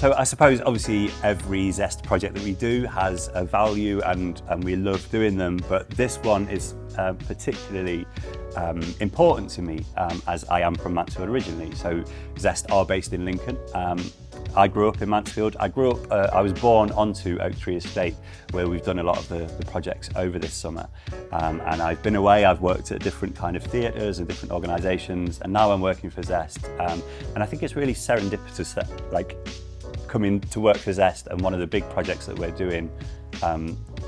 So I suppose obviously every Zest project that we do has a value and we love doing them, but this one is particularly important to me as I am from Mansfield originally. So Zest are based in Lincoln. I grew up in Mansfield. I was born onto Oak Tree Estate, where we've done a lot of the projects over this summer. And I've been away, I've worked at different kind of theatres and different organisations, and now I'm working for Zest. And I think it's really serendipitous that, like, coming to work for Zest, and one of the big projects that we're doing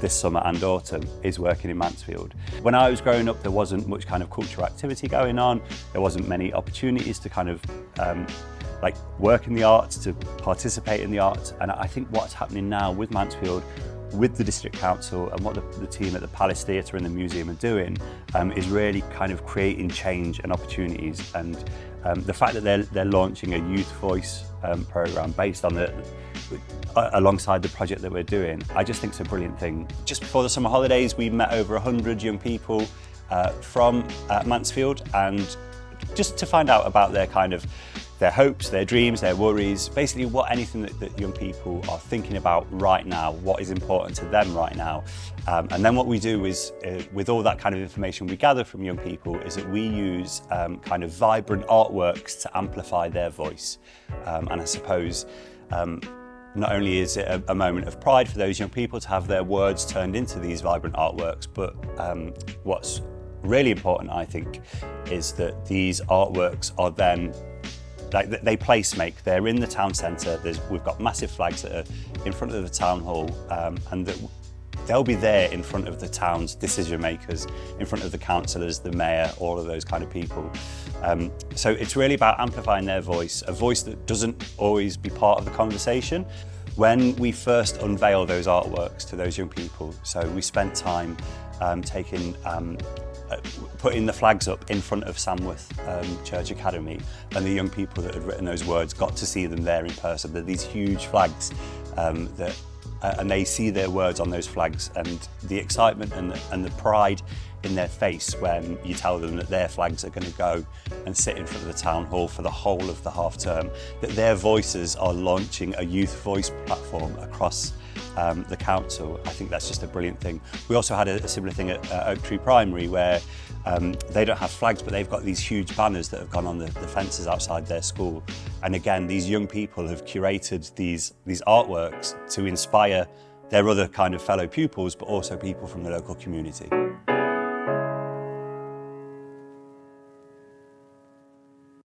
this summer and autumn is working in Mansfield. When I was growing up, there wasn't much kind of cultural activity going on. There wasn't many opportunities to kind of like work in the arts, to participate in the arts. And I think what's happening now with Mansfield, with the District Council and what the team at the Palace Theatre and the museum are doing is really kind of creating change and opportunities. And the fact that they're launching a Youth Voice programme based on alongside the project that we're doing, I just think it's a brilliant thing. Just before the summer holidays, we met over 100 young people from Mansfield, and just to find out about their hopes, their dreams, their worries, basically anything that young people are thinking about right now, what is important to them right now. And then what we do is, with all that kind of information we gather from young people, is that we use kind of vibrant artworks to amplify their voice. And I suppose not only is it a moment of pride for those young people to have their words turned into these vibrant artworks, but what's really important, I think, is that these artworks are then, like, they placemake. They're in the town centre. We've got massive flags that are in front of the town hall, and that they'll be there in front of the town's decision makers, in front of the councillors, the mayor, all of those kind of people. So it's really about amplifying their voice, a voice that doesn't always be part of the conversation. When we first unveil those artworks to those young people, so we spent time putting the flags up in front of Samworth Church Academy, and the young people that had written those words got to see them there in person. They're these huge flags and they see their words on those flags, and the excitement and the pride in their face when you tell them that their flags are going to go and sit in front of the town hall for the whole of the half term, that their voices are launching a youth voice platform across the council. I think that's just a brilliant thing. We also had a similar thing at Oak Tree Primary, where they don't have flags, but they've got these huge banners that have gone on the fences outside their school. And again, these young people have curated these artworks to inspire their other kind of fellow pupils, but also people from the local community.